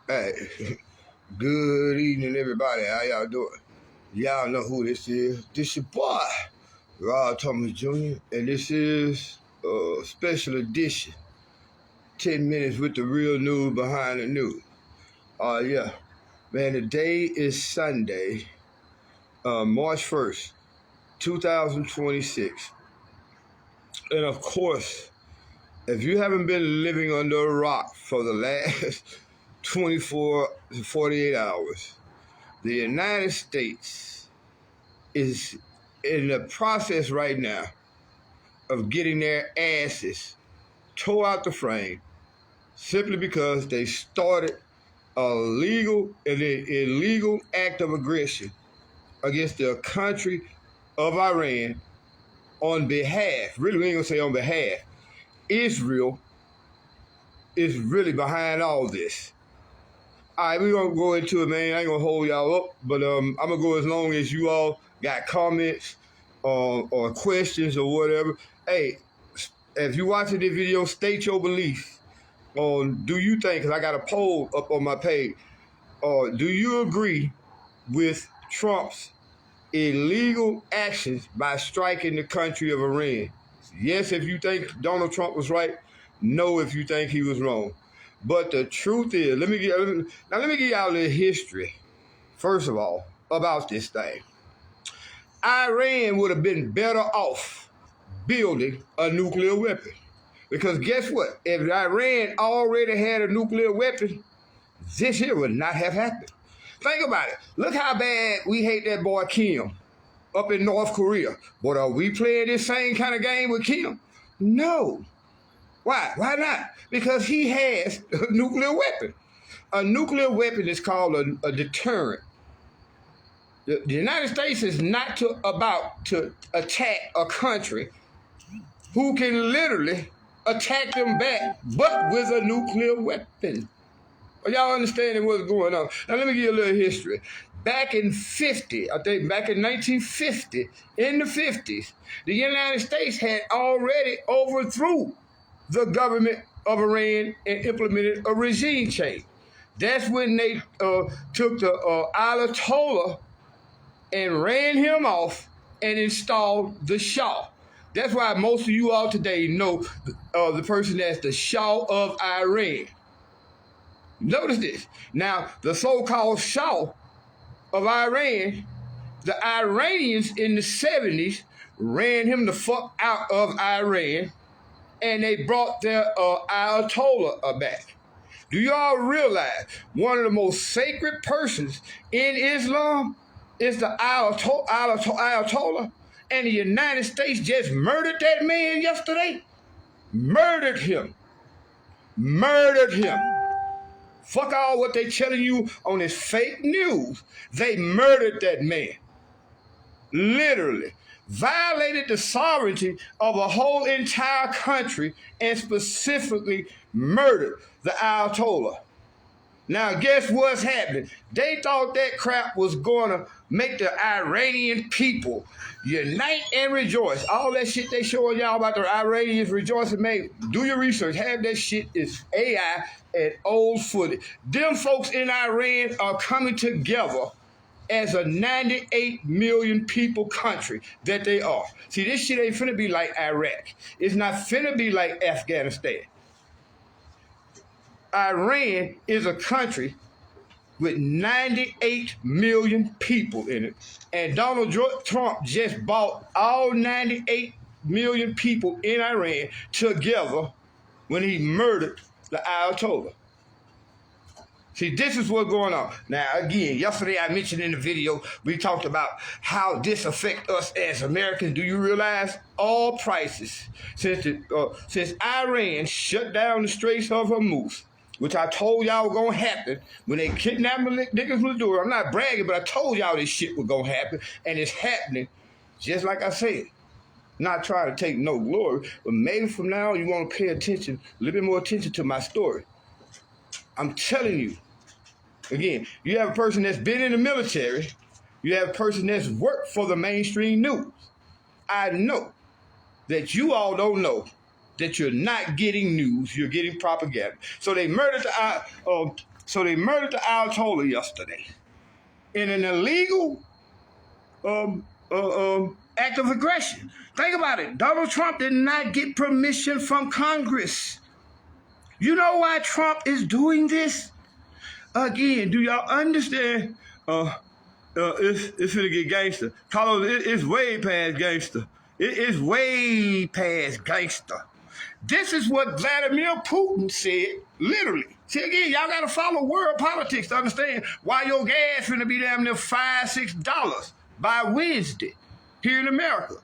Hey, good evening, everybody. How y'all doing? Y'all know who this is. This your boy, Rob Thomas Jr., and this is a special edition, 10 minutes with the real news behind the news. Yeah. Man, today is Sunday, March 1st, 2026. And of course, if you haven't been living under a rock for the last 24 to 48 hours, the United States is in the process right now of getting their asses tore out the frame simply because they started an illegal act of aggression against the country of Iran on behalf, really we ain't gonna say on behalf, Israel is really behind all this. All right, we're going to go into it, man. I ain't going to hold y'all up, but I'm going to go as long as you all got comments or questions or whatever. Hey, if you're watching this video, state your beliefs on do you think, because I got a poll up on my page, do you agree with Trump's illegal actions by striking the country of Iran? Yes, if you think Donald Trump was right. No, if you think he was wrong. But the truth is, let me give y'all a little history, first of all, about this thing. Iran would have been better off building a nuclear weapon. Because guess what? If Iran already had a nuclear weapon, this here would not have happened. Think about it. Look how bad we hate that boy Kim up in North Korea. But are we playing this same kind of game with Kim? No. Why? Why not? Because he has a nuclear weapon. A nuclear weapon is called a deterrent. The United States is not about to attack a country who can literally attack them back, but with a nuclear weapon. Are y'all understanding what's going on? Now let me give you a little history. Back in 1950, in the 50s, the United States had already overthrew the government of Iran and implemented a regime change. That's when they took the Ayatollah and ran him off and installed the Shah. That's why most of you all today know the person that's the Shah of Iran. Notice this. Now, the so-called Shah of Iran, the Iranians in the 70s ran him the fuck out of Iran, and they brought their Ayatollah back. Do y'all realize one of the most sacred persons in Islam is the Ayatollah? And the United States just murdered that man yesterday? Murdered him. Murdered him. Fuck all what they telling you on this fake news. They murdered that man. Literally. Violated the sovereignty of a whole entire country and specifically murdered the Ayatollah. Now, guess what's happening? They thought that crap was going to make the Iranian people unite and rejoice. All that shit they showing y'all about the Iranians rejoicing, man, do your research. Have that shit is AI and old footage. Them folks in Iran are coming together as a 98 million people country that they are. See, this shit ain't finna be like Iraq. It's not finna be like Afghanistan. Iran is a country with 98 million people in it. And Donald Trump just bought all 98 million people in Iran together when he murdered the Ayatollah. See, this is what's going on. Now, again, yesterday I mentioned in the video, we talked about how this affects us as Americans. Do you realize all prices, since Iran shut down the Straits of Hormuz, which I told y'all was going to happen when they kidnapped the niggas with the door. I'm not bragging, but I told y'all this shit was going to happen, and it's happening just like I said. Not trying to take no glory, but maybe from now on you want to pay attention, a little bit more attention to my story. I'm telling you. Again, you have a person that's been in the military. You have a person that's worked for the mainstream news. I know that you all don't know that you're not getting news, you're getting propaganda. So they murdered the So they murdered the Ayatollah yesterday in an illegal act of aggression. Think about it. Donald Trump did not get permission from Congress. You know why Trump is doing this? Again, do y'all understand? It's gonna get gangster. Carlos, it's way past gangster. It is way past gangster. This is what Vladimir Putin said, literally. See, again, y'all got to follow world politics to understand why your gas finna be damn near $5, $6 by Wednesday here in America.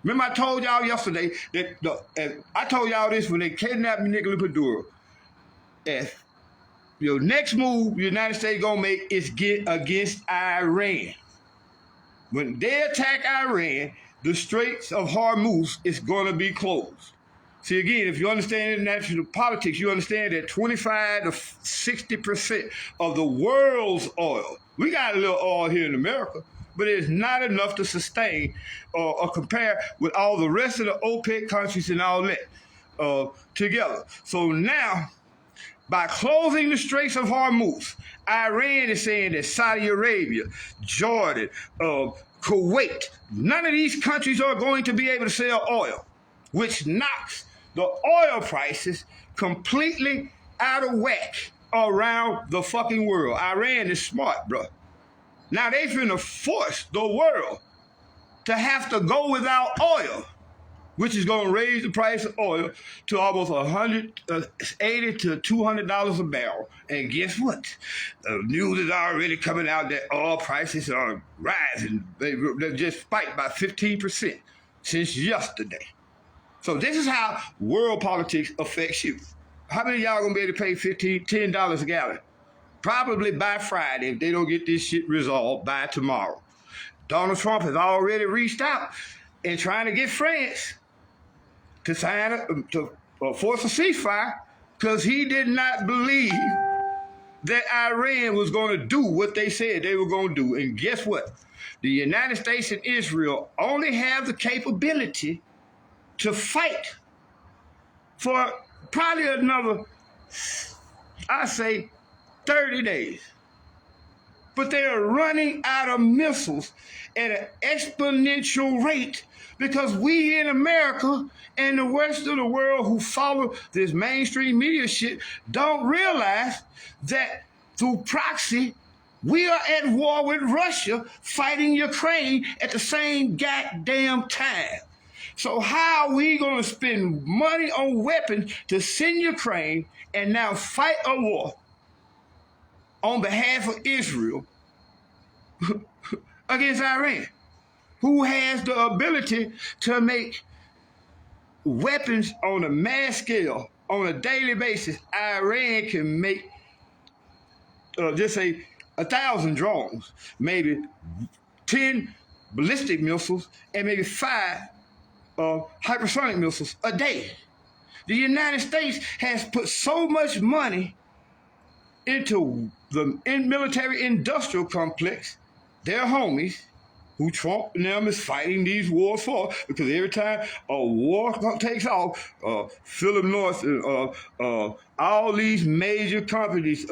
Remember I told y'all yesterday that I told y'all this when they kidnapped Nicolas Maduro. If your next move the United States gonna make is get against Iran. When they attack Iran, the Straits of Hormuz is gonna be closed. See, again, if you understand international politics, you understand that 25 to 60% of the world's oil, we got a little oil here in America, but it's not enough to sustain or compare with all the rest of the OPEC countries and all that together. So now, by closing the Straits of Hormuz, Iran is saying that Saudi Arabia, Jordan, Kuwait, none of these countries are going to be able to sell oil, which knocks the oil prices completely out of whack around the fucking world. Iran is smart, bro. Now they finna force the world to have to go without oil, which is gonna raise the price of oil to almost $180 to $200 a barrel. And guess what? The news is already coming out that oil prices are rising. They just spiked by 15% since yesterday. So this is how world politics affects you. How many of y'all gonna be able to pay $10 a gallon? Probably by Friday if they don't get this shit resolved by tomorrow. Donald Trump has already reached out and trying to get France to to force a ceasefire because he did not believe that Iran was going to do what they said they were going to do. And guess what? The United States and Israel only have the capability to fight for probably another, I say, 30 days. But they are running out of missiles at an exponential rate because we here in America and the rest of the world who follow this mainstream media shit don't realize that through proxy, we are at war with Russia fighting Ukraine at the same goddamn time. So how are we going to spend money on weapons to send Ukraine and now fight a war on behalf of Israel against Iran, who has the ability to make weapons on a mass scale on a daily basis? Iran can make, just say, 1,000 drones, maybe 10 ballistic missiles, and maybe 5 hypersonic missiles a day. The United States has put so much money into the military industrial complex, their homies, who Trump and them is fighting these wars for, because every time a war takes off, Philip Morris, all these major companies,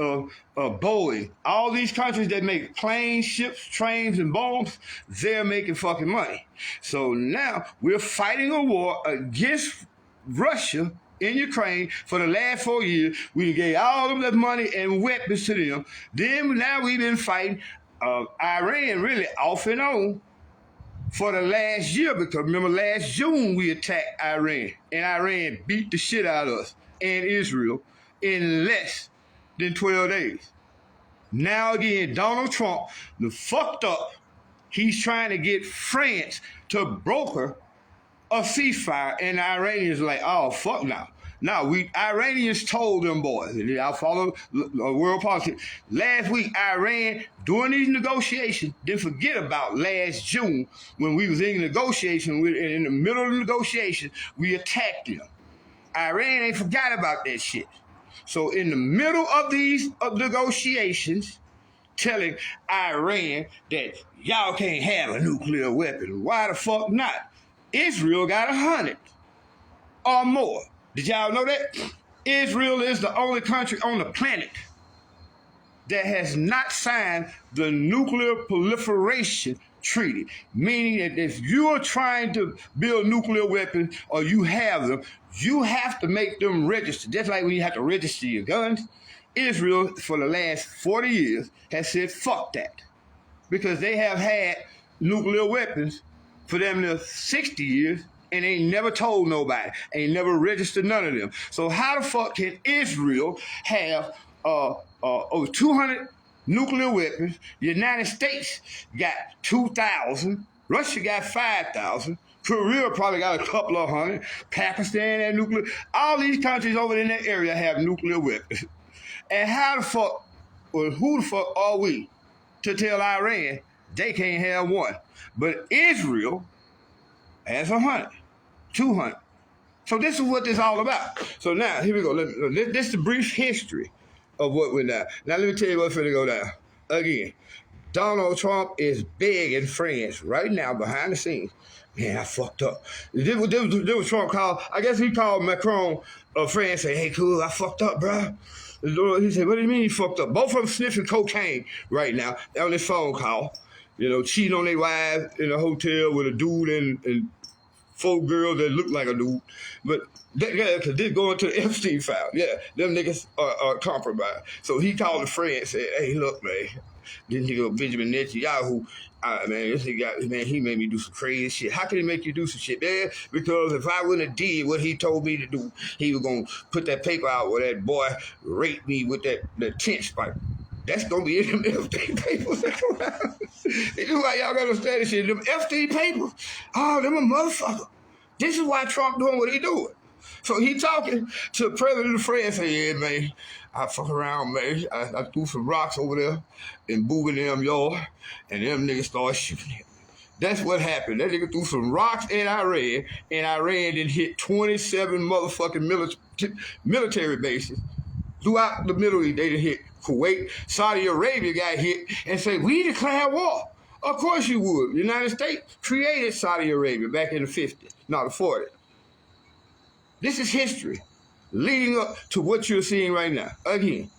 Boeing, all these countries that make planes, ships, trains, and bombs, they're making fucking money. So now we're fighting a war against Russia in Ukraine for the last 4 years. We gave all of that money and weapons to them. Then now we've been fighting Iran really off and on for the last year, because remember last June we attacked Iran and Iran beat the shit out of us and Israel in less than 12 days. Now again, Donald Trump, the fucked up, he's trying to get France to broker a ceasefire, and the Iranians are like, oh, fuck now. Now, Iranians told them boys, and I follow world politics. Last week, Iran, during these negotiations, didn't forget about last June when we was in negotiation, in the middle of the negotiation, we attacked them. Iran ain't forgot about that shit. So in the middle of these negotiations, telling Iran that y'all can't have a nuclear weapon. Why the fuck not? Israel got 100 or more. Did y'all know that? Israel is the only country on the planet that has not signed the nuclear proliferation treaty, meaning that if you are trying to build nuclear weapons or you have them, you have to make them register. Just like when you have to register your guns. Israel, for the last 40 years, has said, fuck that. Because they have had nuclear weapons for them near 60 years and ain't never told nobody, ain't never registered none of them. So how the fuck can Israel have over 200 nuclear weapons? The United States got 2,000. Russia got 5,000. Korea probably got a couple of hundred. Pakistan had nuclear. All these countries over in that area have nuclear weapons. And how the fuck, or who the fuck are we to tell Iran they can't have one? But Israel has 100, 200. So this is what this is all about. So now, here we go. This is the brief history of what went down. Now let me tell you what's going to go down. Again, Donald Trump is big in France right now behind the scenes. Man, I fucked up. This was Trump called, I guess he called Macron of France, say, hey, cool, I fucked up, bro. He said, what do you mean you fucked up? Both of them sniffing cocaine right now on this phone call. You know, cheating on their wives in a hotel with a dude and 4 girls that look like a dude. But because they're going to the Epstein file. Yeah, them niggas are compromised. So he called a friend and said, hey, look, man, this nigga Benjamin Netanyahu, man, this nigga, man, he made me do some crazy shit. How can he make you do some shit, man? Because if I wouldn't have did what he told me to do, he was going to put that paper out where that boy raped me with that tent spike. That's going to be in them Epstein papers. This is why y'all got to understand this shit. Them Epstein papers, oh, them a motherfucker. This is why Trump doing what he doing. So he talking to the president of France, saying, yeah, man, I fuck around, man. I threw some rocks over there in Bougainville, yard, and them niggas started shooting him. That's what happened. That nigga threw some rocks in Iran, and Iran then hit 27 motherfucking military bases. Throughout the Middle East, they done hit Kuwait. Saudi Arabia got hit and said, we declare war. Of course you would. The United States created Saudi Arabia back in the 50s, not the 40s. This is history leading up to what you're seeing right now. Again,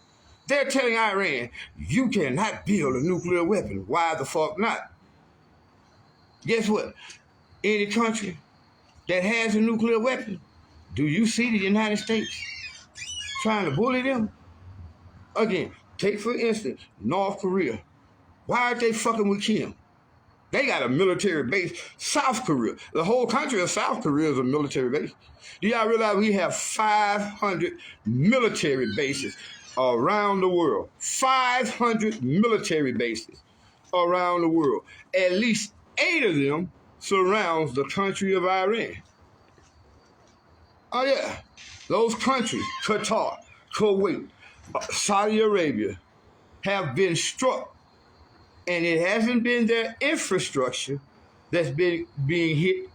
they're telling Iran, you cannot build a nuclear weapon. Why the fuck not? Guess what? Any country that has a nuclear weapon, do you see the United States trying to bully them? Again, take for instance, North Korea. Why aren't they fucking with Kim? They got a military base. South Korea. The whole country of South Korea is a military base. Do y'all realize we have 500 military bases around the world? 500 military bases around the world. At least 8 of them surrounds the country of Iran. Oh yeah. Those countries, Qatar, Kuwait, Saudi Arabia, have been struck. And it hasn't been their infrastructure that's being hit.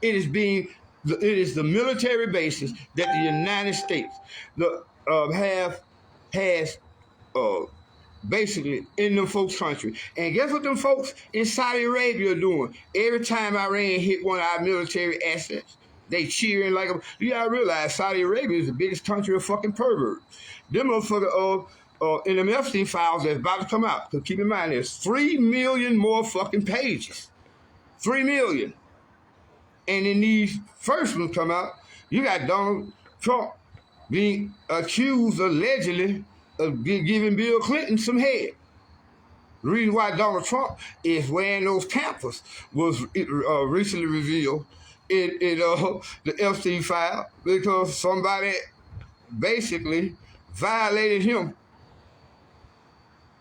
It is the military bases that the United States has basically in them folks' country. And guess what them folks in Saudi Arabia are doing? Every time Iran hit one of our military assets, they cheering like a... Do y'all realize Saudi Arabia is the biggest country of fucking perverts? Them motherfuckers in them Epstein files that's about to come out. Because keep in mind, there's 3 million more fucking pages. 3 million. And in these first ones come out, you got Donald Trump being accused allegedly of giving Bill Clinton some head. The reason why Donald Trump is wearing those campers was recently revealed in the Epstein file because somebody basically violated him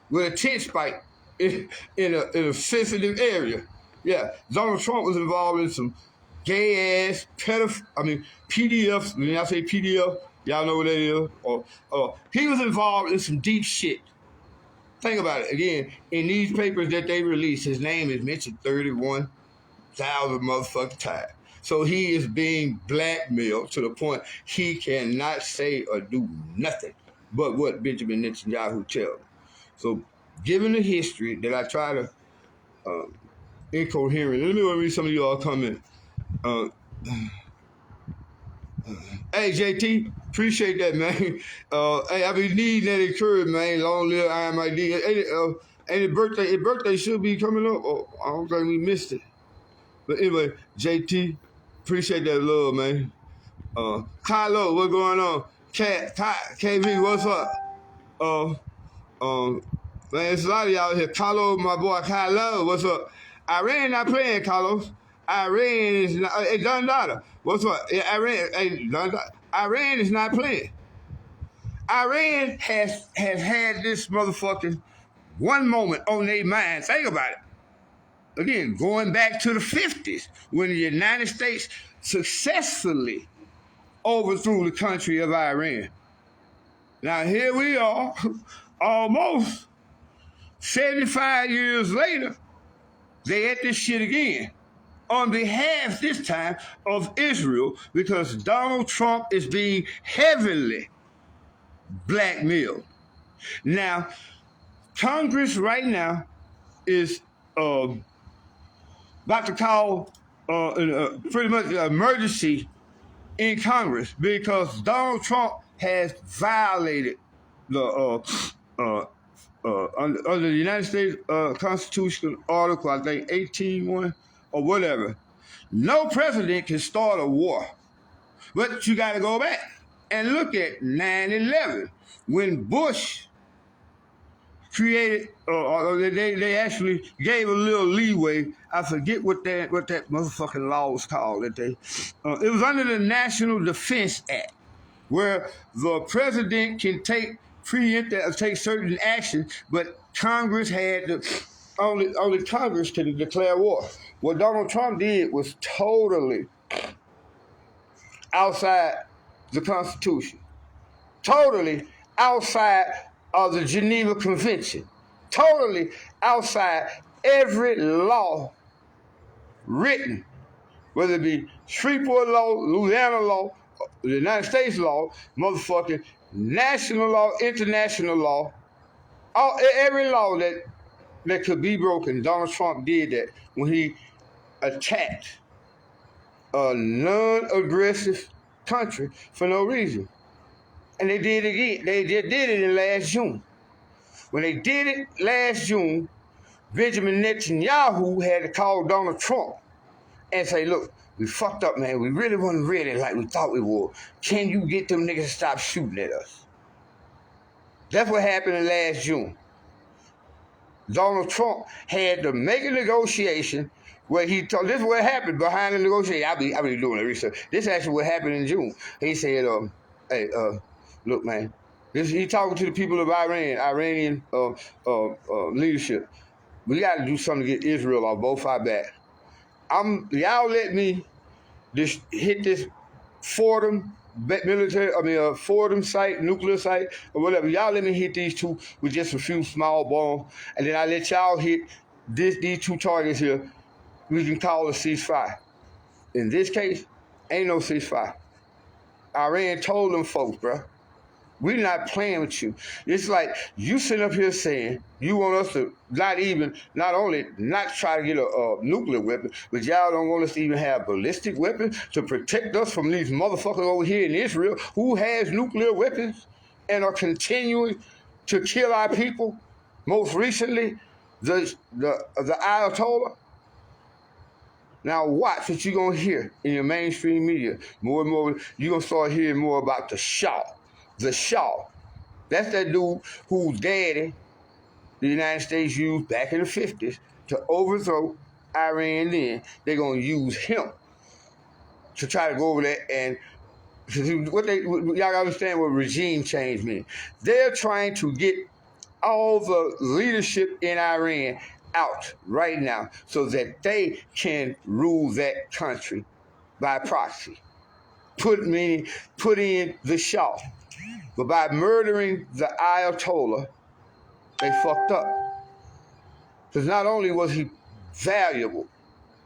with a tent spike in a sensitive area. Yeah, Donald Trump was involved in some gay-ass PDFs. When I say PDF, y'all know what that is. He was involved in some deep shit. Think about it. Again, in these papers that they released, his name is mentioned 31,000 motherfucking times. So he is being blackmailed to the point he cannot say or do nothing but what Benjamin Netanyahu tells him. So, given the history that I try to incoherent, let me read some of y'all comments. Hey, JT, appreciate that, man. Hey, I be needing that encouragement, man. Long live IMID. Hey, his birthday should be coming up. Oh, I don't think we missed it. But anyway, JT, appreciate that love, man. Kylo, what's going on? KV, what's up? Uh, um, man, it's a lot of y'all here. Carlos, my boy Kylo, what's up? Iran not playing, Carlos. Iran is not. Hey, Don Dada, what's up? Yeah, Iran. Hey, Iran is not playing. Iran has had this motherfucking one moment on their mind. Think about it. Again, going back to the 50s when the United States successfully overthrew the country of Iran. Now here we are, almost 75 years later, they at this shit again. On behalf this time of Israel, because Donald Trump is being heavily blackmailed. Now, Congress right now is about to call pretty much an emergency in Congress because Donald Trump has violated the under the United States Constitution Article, I think 18.1 or whatever. No president can start a war. But you got to go back and look at 9/11 when Bush created, they actually gave a little leeway. I forget what that motherfucking law was called. That they, it was under the National Defense Act, where the president can take certain action, but Congress had to, only Congress can declare war. What Donald Trump did was totally outside the Constitution, totally outside of the Geneva Convention, totally outside every law written, whether it be Shreveport law, Louisiana law, the United States law, motherfucking national law, international law, every law that could be broken. Donald Trump did that when he attacked a non-aggressive country for no reason. And they did it again. They did it in last June. When they did it last June, Benjamin Netanyahu had to call Donald Trump and say, look, we fucked up, man. We really wasn't ready like we thought we would. Can you get them niggas to stop shooting at us? That's what happened in last June. Donald Trump had to make a negotiation where he told, this is what happened behind the negotiation. I be doing the research. This is actually what happened in June. He said, hey, look, man, he talking to the people of Iranian leadership. We got to do something to get Israel off both our backs. Y'all let me just hit this Fordham Fordham site, nuclear site, or whatever. Y'all let me hit these two with just a few small bombs, and then I let y'all hit these two targets here. We can call a ceasefire. In this case, ain't no ceasefire. Iran told them folks, bro, we're not playing with you. It's like you sitting up here saying you want us to not only not try to get a nuclear weapon, but y'all don't want us to even have ballistic weapons to protect us from these motherfuckers over here in Israel who has nuclear weapons and are continuing to kill our people. Most recently, the Ayatollah. Now watch what you're going to hear in your mainstream media. More and more, you're going to start hearing more about the Shah. The Shah. That's that dude whose daddy the United States used back in the 50s to overthrow Iran then. They're going to use him to try to go over there and y'all understand what regime change means. They're trying to get all the leadership in Iran out right now so that they can rule that country by proxy. Put in the Shah. But by murdering the Ayatollah, they fucked up. Because not only was he valuable,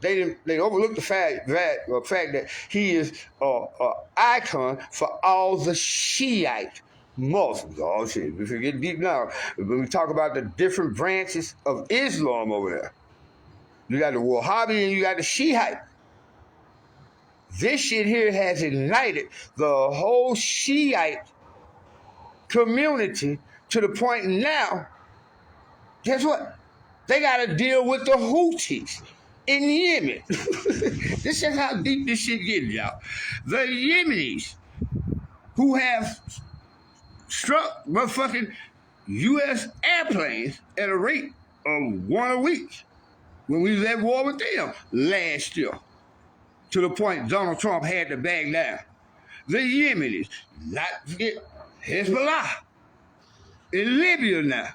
they overlooked the fact that he is an icon for all the Shiite Muslims. Oh shit, we forget deep now. When we talk about the different branches of Islam over there, you got the Wahhabi and you got the Shiite. This shit here has ignited the whole Shiite community to the point now, guess what? They got to deal with the Houthis in Yemen. This is how deep this shit gets, y'all. The Yemenis who have struck motherfucking U.S. airplanes at a rate of one a week when we was at war with them last year, to the point Donald Trump had to back down. The Yemenis, not forget Hezbollah in Libya now.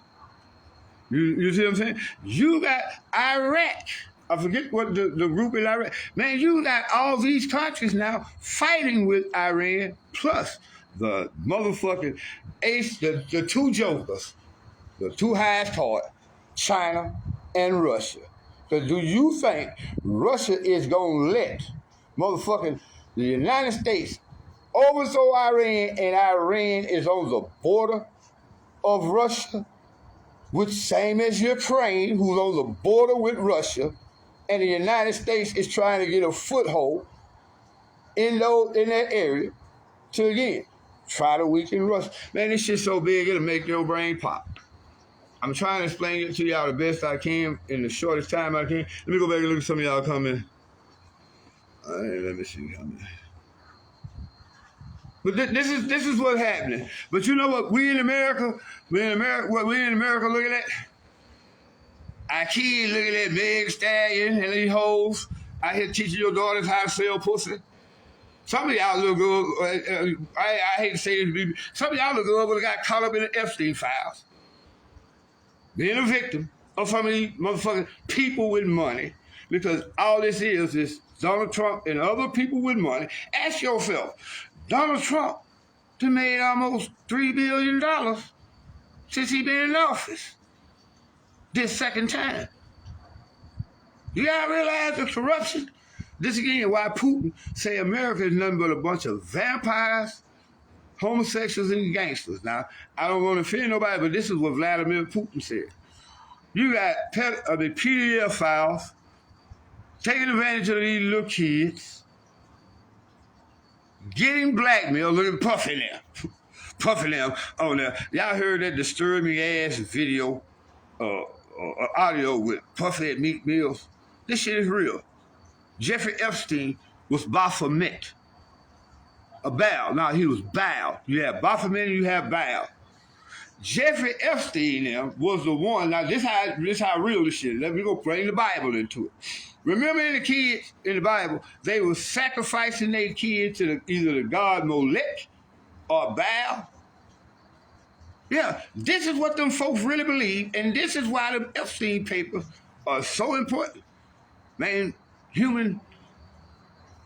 You see what I'm saying? You got Iraq. I forget what the group in Iraq. Man, you got all these countries now fighting with Iran, plus the motherfucking the two jokers, the two highest card, China and Russia. So do you think Russia is going to let motherfucking the United States overthrow Iran, and Iran is on the border of Russia, which same as Ukraine, who's on the border with Russia, and the United States is trying to get a foothold in that area to, again, try to weaken Russia. Man, this shit's so big, it'll make your brain pop. I'm trying to explain it to y'all the best I can in the shortest time I can. Let me go back and look at some of y'all comments. Let me see comments. But this is what's happening. But you know what? We in America looking at? Our kids looking at Meg Stallion and these hoes out here teaching your daughters how to sell pussy. Some of y'all look good. I hate to say this, some of y'all look good, but got caught up in the Epstein files. Being a victim of some of these motherfucking people with money, because all this is Donald Trump and other people with money. Ask yourself, Donald Trump done made almost $3 billion since he been in office this second time. You gotta realize the corruption. This again why Putin say America is nothing but a bunch of vampires, homosexuals, and gangsters. Now, I don't want to offend nobody, but this is what Vladimir Putin said. You got the PDF files taking advantage of these little kids, getting blackmail, looking puffing them on there. Y'all heard that disturbing ass video, audio with Puffy at Meek Mills? This shit is real. Jeffrey Epstein was Baphomet. A Baal. Now he was Baal. You have Baphomet and you have Baal. Jeffrey Epstein now was the one. Now this how real this shit is. Let me go bring the Bible into it. Remember the kids in the Bible, they were sacrificing their kids to either the god Molech or Baal. Yeah, this is what them folks really believe, and this is why the Epstein papers are so important. Man, we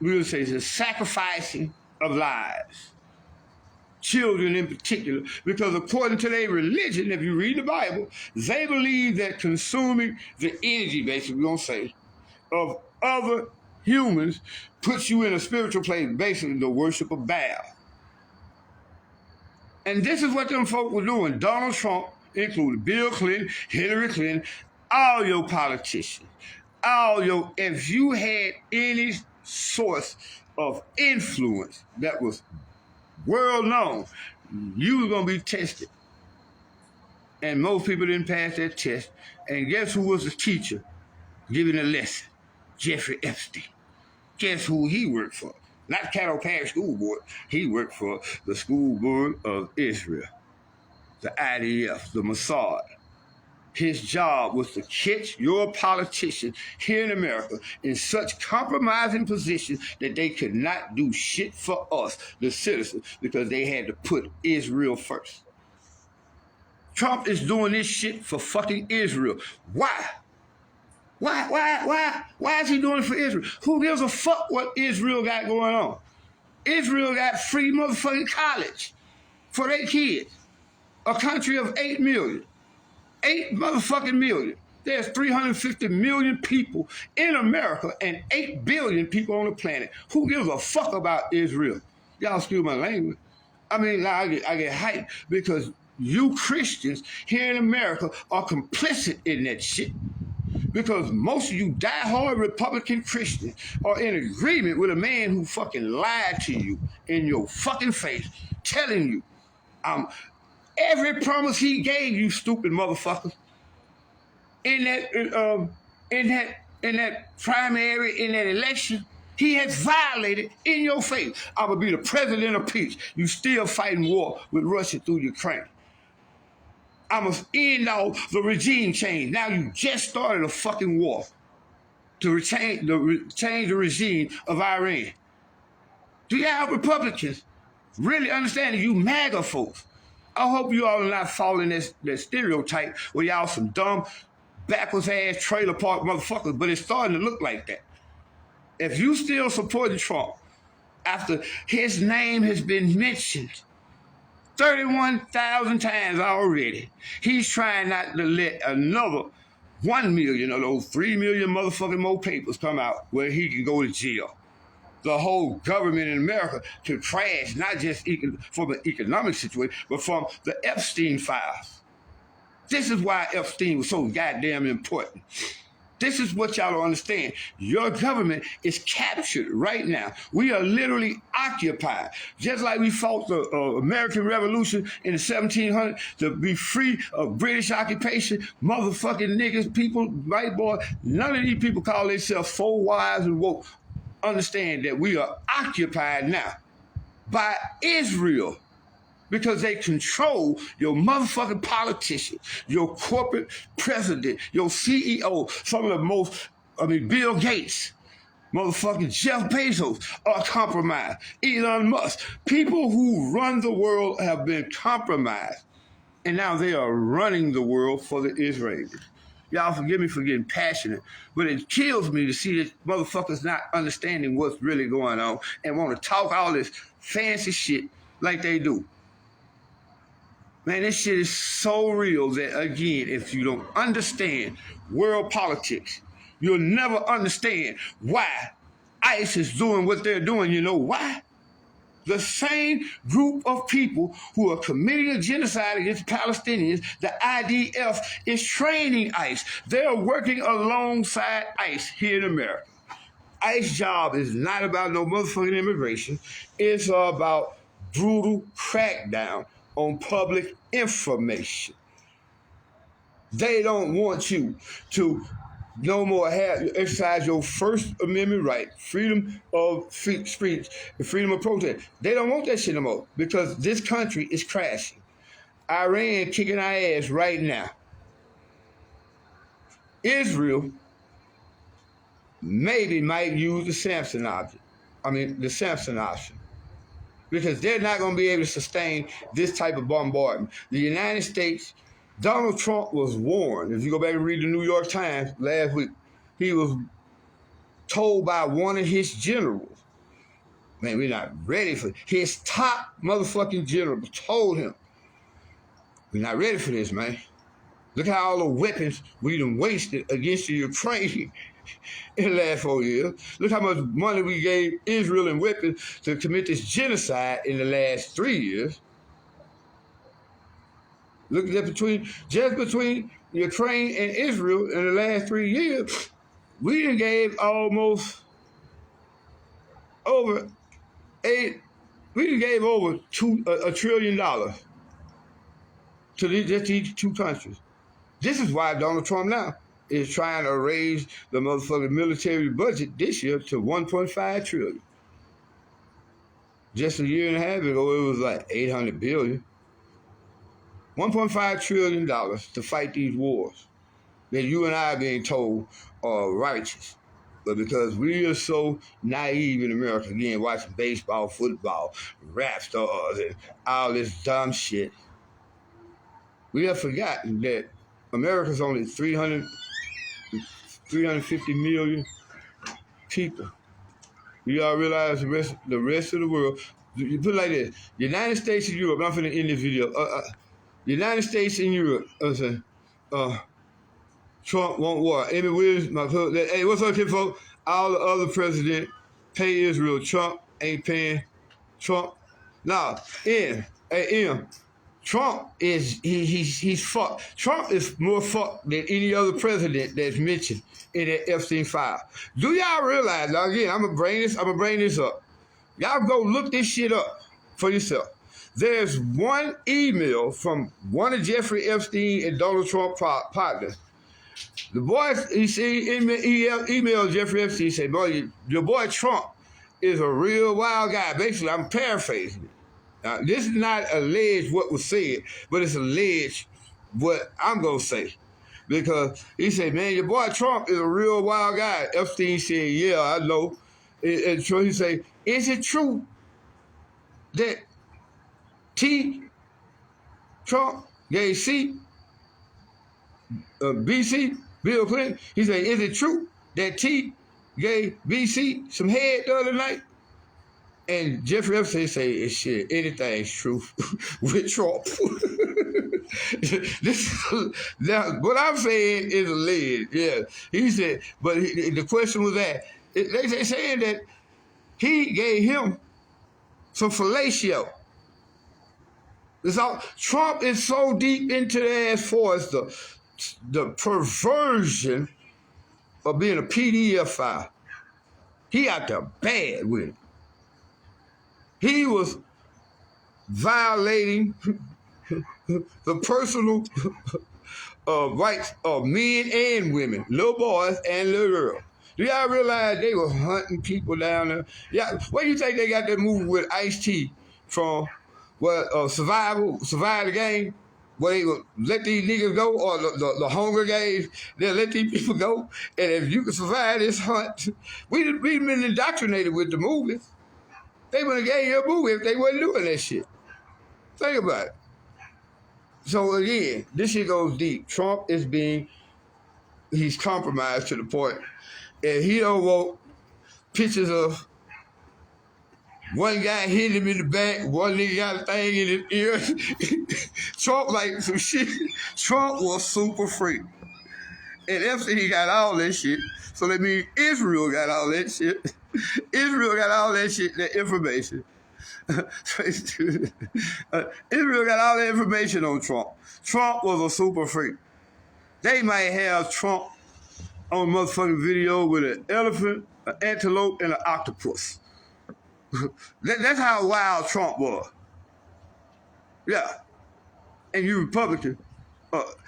would say the sacrificing of lives. Children in particular, because according to their religion, if you read the Bible, they believe that consuming the energy, basically, we're going to say, of other humans puts you in a spiritual place, basically the worship of Baal. And this is what them folk were doing. Donald Trump, including Bill Clinton, Hillary Clinton, all your politicians, if you had any source of influence that was world known, you were going to be tested. And most people didn't pass that test. And guess who was the teacher giving a lesson? Jeffrey Epstein. Guess who he worked for? Not Caddo Parish School Board. He worked for the School Board of Israel, the IDF, the Mossad. His job was to catch your politicians here in America in such compromising positions that they could not do shit for us, the citizens, because they had to put Israel first. Trump is doing this shit for fucking Israel. Why? Why is he doing it for Israel? Who gives a fuck what Israel got going on? Israel got free motherfucking college for their kids. A country of 8 million. 8 motherfucking million. There's 350 million people in America and 8 billion people on the planet. Who gives a fuck about Israel? Y'all excuse my language. I mean, I get hyped because you Christians here in America are complicit in that shit. Because most of you diehard Republican Christians are in agreement with a man who fucking lied to you in your fucking face, telling you, every promise he gave you, stupid motherfuckers, in that primary, in that election, he has violated in your face. I would be the president of peace. You still fighting war with Russia through Ukraine. I must end all the regime change. Now you just started a fucking war to change the regime of Iran. Do y'all Republicans really understand that you MAGA folks? I hope you all are not following that stereotype where y'all some dumb, backwards ass trailer park motherfuckers, but it's starting to look like that. If you still supporting Trump after his name has been mentioned 31,000 times already, he's trying not to let another 1 million of those 3 million motherfucking more papers come out where he can go to jail. The whole government in America to crash, not just from an economic situation, but from the Epstein files. This is why Epstein was so goddamn important. This is what y'all don't understand. Your government is captured right now. We are literally occupied. Just like we fought the American Revolution in the 1700s to be free of British occupation, motherfucking niggas, people, white boy, none of these people call themselves so wise and woke. Understand that we are occupied now by Israel because they control your motherfucking politicians, your corporate president, your CEO, some of the most, Bill Gates, motherfucking Jeff Bezos are compromised, Elon Musk. People who run the world have been compromised, and now they are running the world for the Israelis. Y'all forgive me for getting passionate, but it kills me to see that motherfuckers not understanding what's really going on and want to talk all this fancy shit like they do. Man, this shit is so real that, again, if you don't understand world politics, you'll never understand why ICE is doing what they're doing. You know why? The same group of people who are committing a genocide against Palestinians, the IDF, is training ICE. They're working alongside ICE here in America. ICE's job is not about no motherfucking immigration. It's about brutal crackdown on public information. They don't want you to no more exercise your First Amendment right, freedom of speech, and freedom of protest. They don't want that shit no more because this country is crashing. Iran kicking our ass right now. Israel maybe might use the Samson option. Because they're not going to be able to sustain this type of bombardment. The United States, Donald Trump was warned. If you go back and read the New York Times last week, he was told by one of his generals, man, we're not ready for it. His top motherfucking general told him, we're not ready for this, man. Look how all the weapons we done wasted against the Ukraine in the last 4 years. Look how much money we gave Israel in weapons to commit this genocide in the last 3 years. Look at that between Ukraine and Israel in the last 3 years, we done gave almost over $1 trillion to these two countries. This is why Donald Trump now is trying to raise the motherfucking military budget this year to $1.5 trillion. Just a year and a half ago, it was like $800 billion. $1.5 trillion to fight these wars that you and I are being told are righteous. But because we are so naive in America, again, watching baseball, football, rap stars, and all this dumb shit, we have forgotten that America's only 350 million people. We all realize the rest of the world. You put it like this: United States and Europe. I'm finna end this video. United States and Europe. Trump won't war. Amy Williams, hey, what's up, kid folks? All the other presidents pay Israel. Trump ain't paying Trump. Nah, M. Trump is he's fucked. Trump is more fucked than any other president that's mentioned in that Epstein file. Do y'all realize? Now again, I'm gonna bring this up. Y'all go look this shit up for yourself. There's one email from one of Jeffrey Epstein and Donald Trump partners. The boy, he emailed Jeffrey Epstein, he said, boy, your boy Trump is a real wild guy. Basically, I'm paraphrasing it. Now, this is not alleged what was said, but it's alleged what I'm going to say. Because he said, man, your boy Trump is a real wild guy. Epstein said, yeah, I know. And so he said, is it true that Trump gave BC, Bill Clinton? He said, is it true that T gave BC some head the other night? And Jeffrey Epstein say, shit, anything's true with Trump. Now, what I'm saying is alleged, yeah. He said, but the question was that, they saying that he gave him some fellatio. Trump is so deep into that as far as the perversion of being a PDF file. He out there bad with it. He was violating the personal rights of men and women, little boys and little girls. Do y'all realize they were hunting people down there? Yeah, where do you think they got that movie with Ice-T from? Survive the Game, where they would let these niggas go, or the Hunger Games, they'll let these people go, and if you can survive this hunt, we've been indoctrinated with the movies. They would have gave you a movie if they wasn't doing that shit. Think about it. So again, this shit goes deep. Trump he's compromised to the point, and he don't want pictures of one guy hit him in the back, one nigga got a thing in his ear. Trump like some shit. Trump was super free. And Epstein got all that shit. So that means Israel got all that shit. Israel got all that shit, that information. Israel got all that information on Trump. Trump was a super freak. They might have Trump on a motherfucking video with an elephant, an antelope, and an octopus. That's how wild Trump was. Yeah. And you Republican,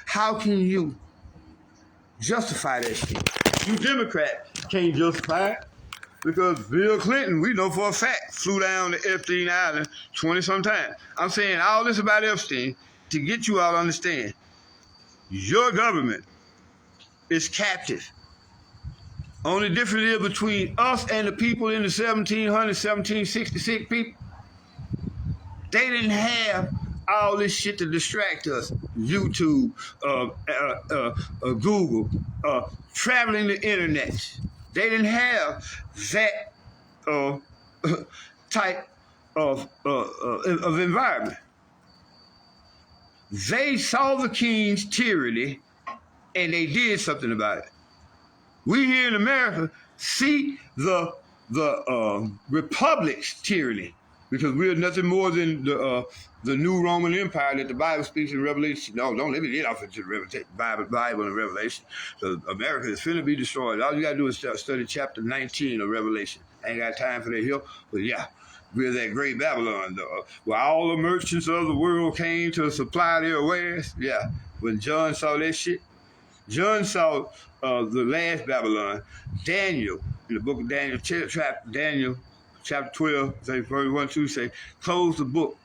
how can you justify that shit? You Democrat can't justify it because Bill Clinton, we know for a fact, flew down to Epstein Island 20-some times. I'm saying all this about Epstein to get you all to understand. Your government is captive. Only difference is between us and the people in the 1766 people. They didn't have all this shit to distract us. YouTube, Google, traveling the internet. They didn't have that type of environment. They saw the king's tyranny and they did something about it. We here in America see the republic's tyranny because we're nothing more than the new Roman Empire that the Bible speaks in Revelation. No, don't let me get off into the Bible and Revelation. So America is finna be destroyed. All you gotta do is study chapter 19 of Revelation. I ain't got time for that here, but yeah, we're that great Babylon, where all the merchants of the world came to supply their wares. Yeah, when John saw that shit, John saw the last Babylon. Daniel, in the book of Daniel, chapter 12, say verse 1-2, say, close the book,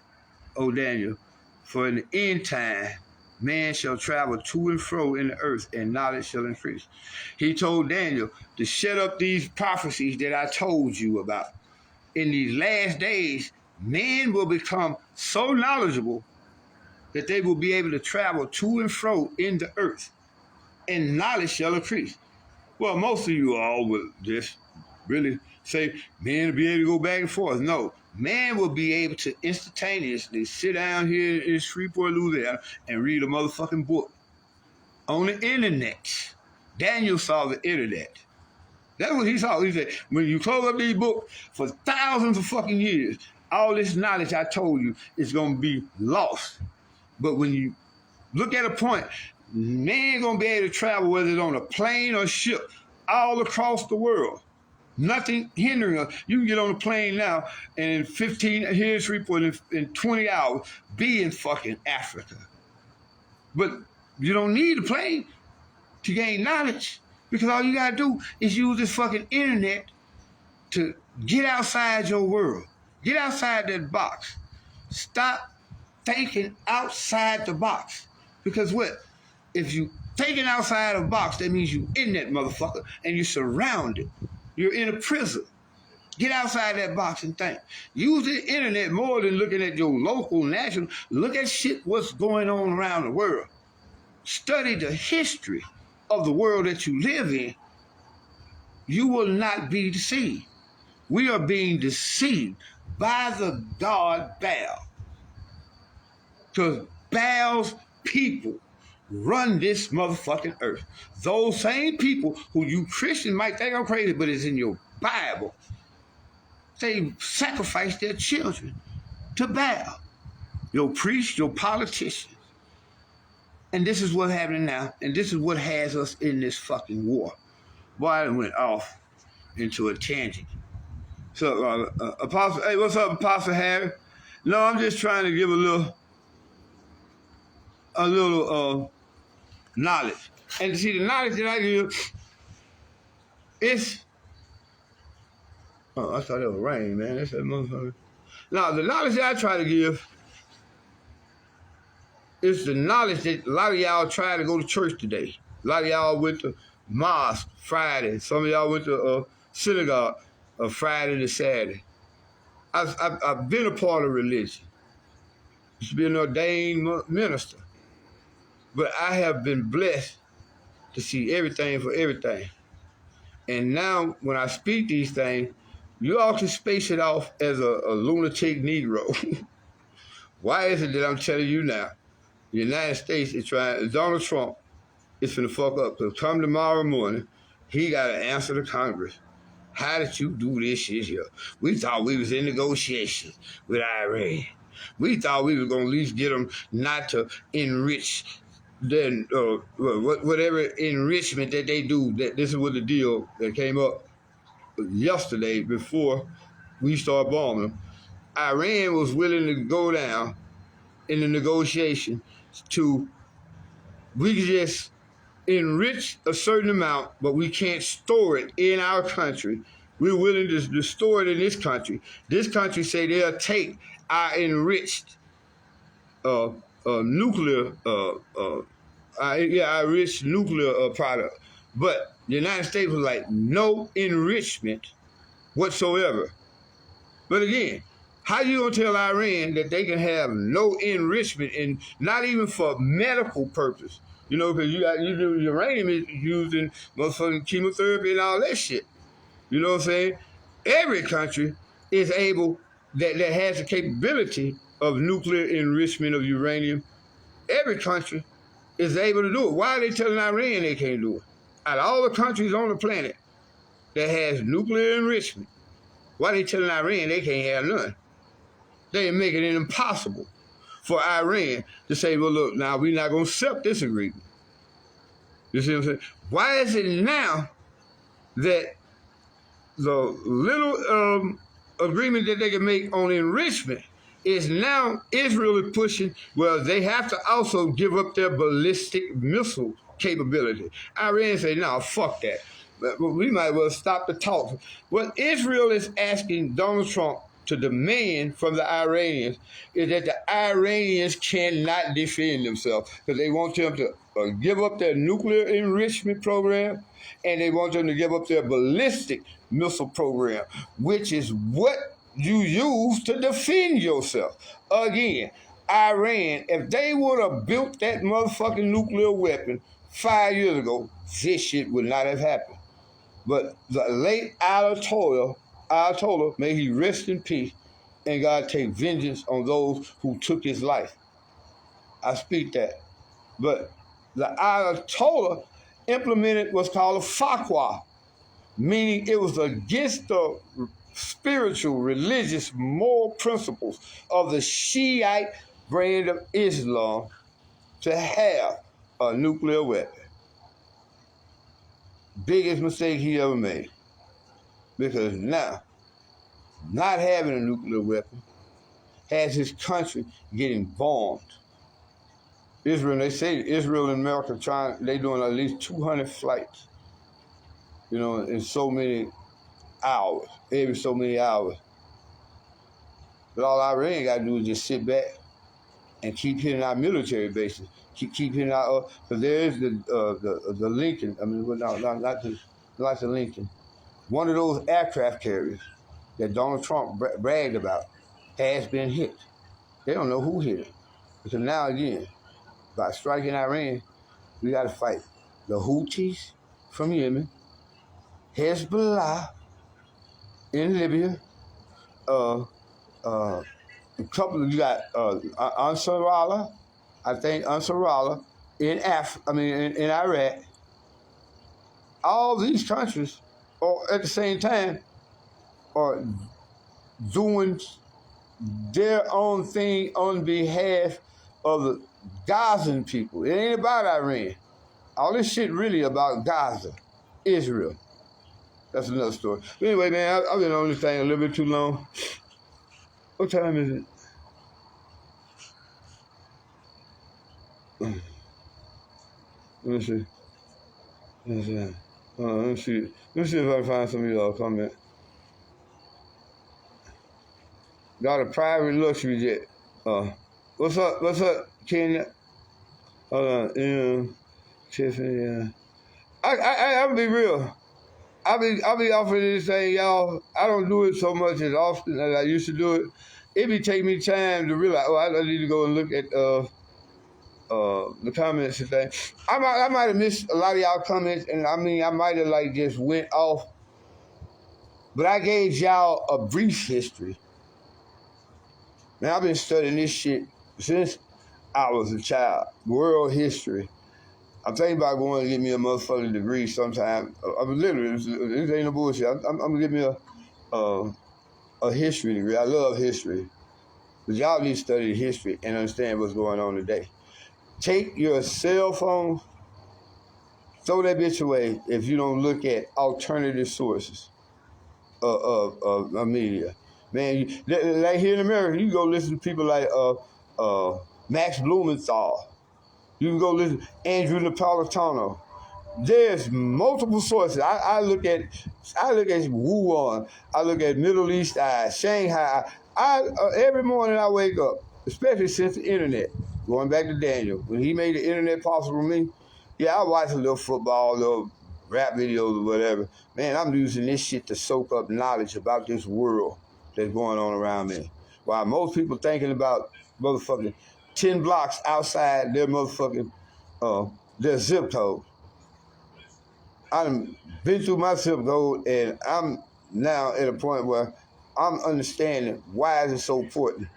O Daniel, for in the end time, man shall travel to and fro in the earth, and knowledge shall increase. He told Daniel to shut up these prophecies that I told you about. In these last days, men will become so knowledgeable that they will be able to travel to and fro in the earth, and knowledge shall increase. Well, most of you all will just really say men will be able to go back and forth. No, man will be able to instantaneously sit down here in Shreveport, Louisiana, and read a motherfucking book on the internet. Daniel saw the internet. That's what he saw. He said, when you close up these books for thousands of fucking years, all this knowledge I told you is going to be lost. But when you look at a point, they ain't gonna be able to travel, whether it's on a plane or ship, all across the world. Nothing hindering us. You can get on a plane now, and in 15, here's report, in 20 hours, be in fucking Africa. But you don't need a plane to gain knowledge, because all you gotta do is use this fucking internet to get outside your world. Get outside that box. Stop thinking outside the box. Because what? If you thinking outside the box, that means you in that motherfucker and you're surrounded. You're in a prison. Get outside that box and think. Use the internet more than looking at your local, national. Look at shit, what's going on around the world. Study the history of the world that you live in. You will not be deceived. We are being deceived by the god Baal. Because Baal's people run this motherfucking earth. Those same people who you Christians might think I'm crazy, but it's in your Bible. They sacrifice their children to Baal. Your priests, your politicians. And this is what's happening now. And this is what has us in this fucking war. Boy, I went off into a tangent. So, Apostle, hey, what's up, Apostle Harry? No, I'm just trying to give a little knowledge. And see, the knowledge that I give, it's, I thought it was rain, man. That's that motherfucker. Now, the knowledge that I try to give is the knowledge that a lot of y'all try to go to church today. A lot of y'all went to mosque Friday. Some of y'all went to synagogue Friday to Saturday. I've been a part of religion. Used to be an ordained minister. But I have been blessed to see everything for everything. And now, when I speak these things, you all can space it off as a lunatic Negro. Why is it that I'm telling you now? The United States is trying, Donald Trump is finna fuck up. So come tomorrow morning, he got to answer to Congress. How did you do this shit here? We thought we was in negotiations with Iran. We thought we were going to at least get them not to enrich then whatever enrichment that they do. That this is what the deal that came up yesterday before we started bombing them. Iran was willing to go down in the negotiation to, we could just enrich a certain amount, but we can't store it in our country. We're willing to store it in this country. This country say they'll take our enriched nuclear, enriched nuclear product. But the United States was like, no enrichment whatsoever. But again, how you gonna tell Iran that they can have no enrichment, and not even for medical purpose? You know, because you do uranium is used in motherfucking chemotherapy and all that shit. You know what I'm saying? Every country is able, that has the capability of nuclear enrichment of uranium. Every country is able to do it. Why are they telling Iran they can't do it? Out of all the countries on the planet that has nuclear enrichment, why are they telling Iran they can't have none? They make it impossible for Iran to say, well, look, now we're not going to accept this agreement. You see what I'm saying? Why is it now that the little agreement that they can make on enrichment is now Israel is pushing, well, they have to also give up their ballistic missile capability. Iran say, no, fuck that. But we might well stop the talk. What Israel is asking Donald Trump to demand from the Iranians is that the Iranians cannot defend themselves, because they want them to give up their nuclear enrichment program, and they want them to give up their ballistic missile program, which is what you use to defend yourself. Again, Iran, if they would have built that motherfucking nuclear weapon 5 years ago, this shit would not have happened. But the late Ayatollah, may he rest in peace, and God take vengeance on those who took his life. I speak that. But the Ayatollah implemented what's called a fatwa, meaning it was against the spiritual, religious, moral principles of the Shiite brand of Islam to have a nuclear weapon. Biggest mistake he ever made. Because now, not having a nuclear weapon has his country getting bombed. Israel, they say Israel and America they doing at least 200 flights, in so many hours, every so many hours. But all Iran got to do is just sit back and keep hitting our military bases. Keep hitting our, because there is the Lincoln, not the Lincoln. One of those aircraft carriers that Donald Trump bragged about has been hit. They don't know who hit it. Because now again, by striking Iran, we got to fight the Houthis from Yemen, Hezbollah in Libya, a couple you got Ansarallah, I think Ansarallah in in Iraq. All these countries, or at the same time, are doing their own thing on behalf of the Gazan people. It ain't about Iran. All this shit really about Gaza, Israel. That's another story. But anyway, man, I've been on this thing a little bit too long. What time is it? Let me see. Let me see if I can find some of y'all comment. Got a private luxury jet. What's up, Kenya? Hold on, Tiffany. I'll be real. I'll be offering this thing, y'all. I don't do it so much as often as I used to do it. It be take me time to realize, I need to go and look at the comments and things. I might have missed a lot of y'all comments, and I might have just went off. But I gave y'all a brief history. Man, I've been studying this shit since I was a child. World history. I'm thinking about going to get me a motherfucking degree sometime. Literally, this ain't no bullshit. I'm gonna get me a history degree. I love history. But y'all need to study history and understand what's going on today. Take your cell phone, throw that bitch away if you don't look at alternative sources of media. Man, like here in America, you go listen to people like Max Blumenthal. You can go listen to Andrew Napolitano. There's multiple sources. I look at Wuhan. I look at Middle East Eye, Shanghai. Every morning I wake up, especially since the internet. Going back to Daniel, when he made the internet possible for me, yeah, I watch a little football, little rap videos or whatever. Man, I'm using this shit to soak up knowledge about this world that's going on around me. While most people thinking about motherfucking 10 blocks outside their motherfucking, their zip code. I've been through my zip code, and I'm now at a point where I'm understanding why is it so important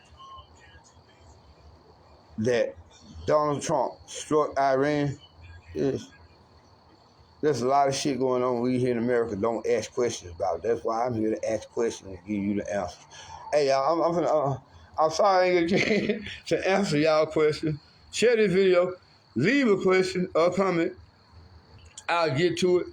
that Donald Trump struck Iran. There's a lot of shit going on we here in America don't ask questions about. That's why I'm here to ask questions and give you the answers. Hey, y'all, I'm sorry I ain't get a chance to answer y'all questions. Share this video. Leave a question or comment. I'll get to it.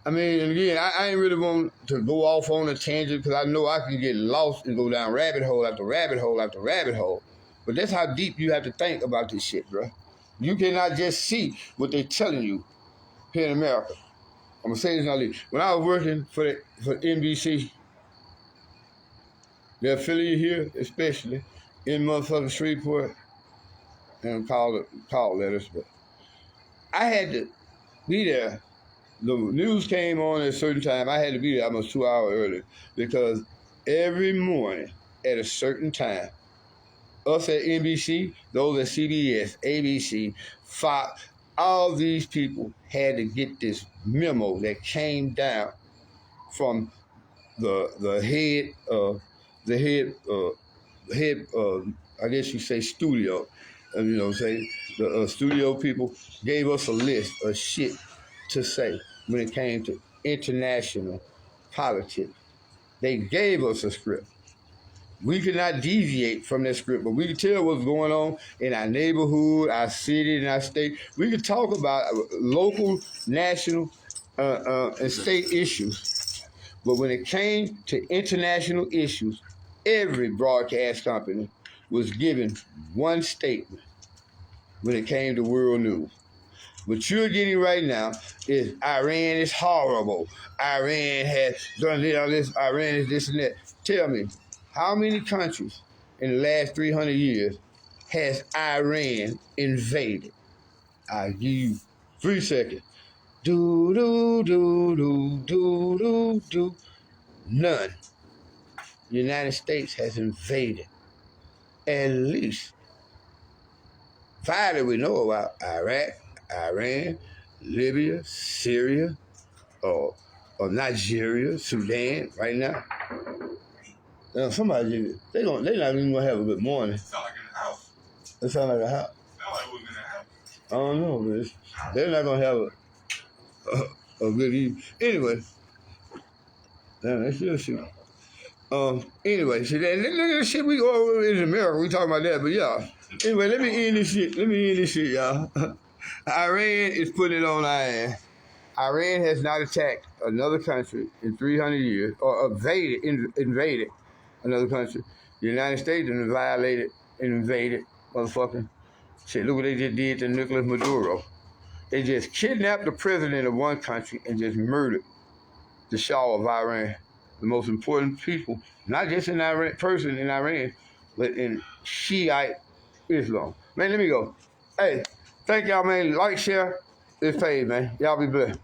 And again, I ain't really want to go off on a tangent because I know I can get lost and go down rabbit hole after rabbit hole after rabbit hole. But that's how deep you have to think about this shit, bro. You cannot just see what they're telling you here in America. I'm going to say this now. When I was working for NBC, the affiliate here, especially in motherfucking Shreveport, and call letters, but I had to be there. The news came on at a certain time. I had to be there almost 2 hours early because every morning at a certain time, us at NBC, those at CBS, ABC, Fox, all these people had to get this memo that came down from the head I guess you say studio, the studio people gave us a list of shit to say when it came to international politics. They gave us a script. We cannot deviate from that script, but we can tell what's going on in our neighborhood, our city, and our state. We can talk about local, national, and state issues. But when it came to international issues, every broadcast company was given one statement when it came to world news. What you're getting right now is Iran is horrible. Iran has done this, Iran is this and that. Tell me, how many countries in the last 300 years has Iran invaded? I'll give you 3 seconds. Do, do, do, do, do, do, do. None. The United States has invaded at least 5 that we know about: Iraq, Iran, Libya, Syria, or Nigeria, Sudan. Right now, somebody they're not even gonna have a good morning. It sound like in the house. It sound like a house. It sound like we was in the house. I don't know, man. They're not gonna have a good evening. Anyway, damn, they still shoot. Anyway, see that look at the shit we go over in America. We talking about that, but yeah. Anyway, let me end this shit, y'all. Iran is putting it on our ass. Iran has not attacked another country in 300 years, or invaded another country. The United States has violated and invaded, motherfucking shit. Look what they just did to Nicolas Maduro. They just kidnapped the president of one country and just murdered the Shah of Iran, the most important people, not just in Iran, person in Iran, but in Shiite Islam. Man, let me go. Hey, thank y'all, man. Like, share this page, man. Y'all be blessed.